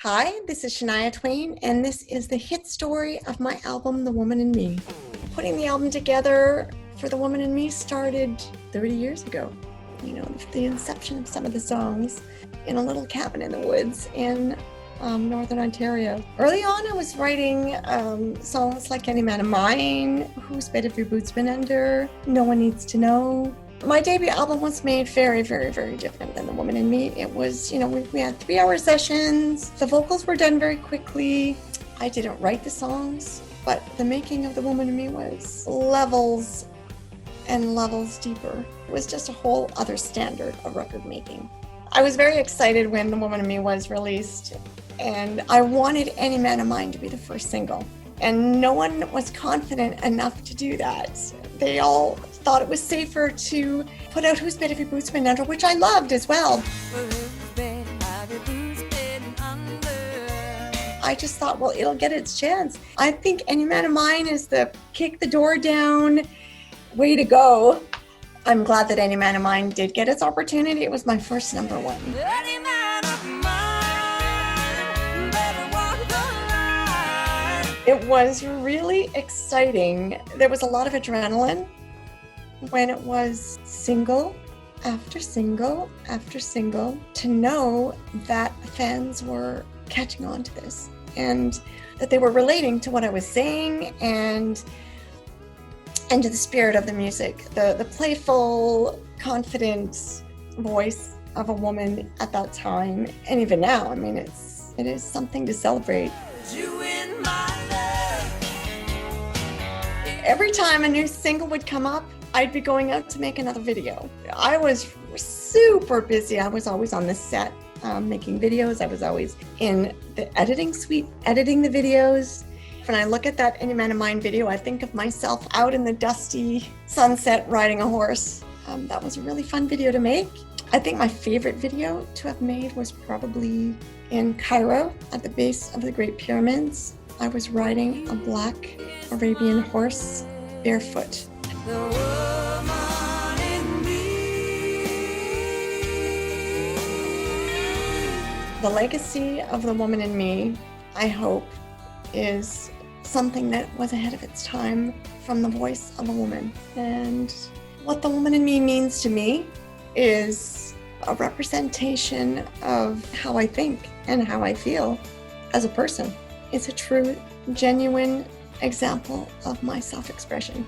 Hi, this is Shania Twain, and this is the hit story of my album, The Woman in Me. Putting the album together for The Woman in Me started 30 years ago. You know, the inception of some of the songs in a little cabin in the woods in Northern Ontario. Early on, I was writing songs like Any Man of Mine, Whose Bed Have Your Boots Been Under, No One Needs to Know. My debut album was made very, very, very different than The Woman in Me. It was, we had 3-hour sessions. The vocals were done very quickly. I didn't write the songs, but the making of The Woman in Me was levels and levels deeper. It was just a whole other standard of record making. I was very excited when The Woman in Me was released, and I wanted Any Man of Mine to be the first single. And no one was confident enough to do that. They all thought it was safer to put out Whose Bed Have Your Boots Been Under, which I loved as well. I just thought, well, it'll get its chance. I think Any Man of Mine is the kick the door down way to go. I'm glad that Any Man of Mine did get its opportunity. It was my first number one. Any man of mine, better walk the line. It was really exciting. There was a lot of adrenaline when it was single after single after single, to know that fans were catching on to this and that they were relating to what I was saying and to the spirit of the music, the playful, confident voice of a woman at that time, and even now. I mean, it is something to celebrate. You in my love. Every time a new single would come up, I'd be going out to make another video. I was super busy. I was always on the set making videos. I was always in the editing suite, editing the videos. When I look at that Any Man of Mine video, I think of myself out in the dusty sunset riding a horse. That was a really fun video to make. I think my favorite video to have made was probably in Cairo at the base of the Great Pyramids. I was riding a black Arabian horse barefoot. The legacy of The Woman in Me, I hope, is something that was ahead of its time from the voice of a woman. And what The Woman in Me means to me is a representation of how I think and how I feel as a person. It's a true, genuine example of my self-expression.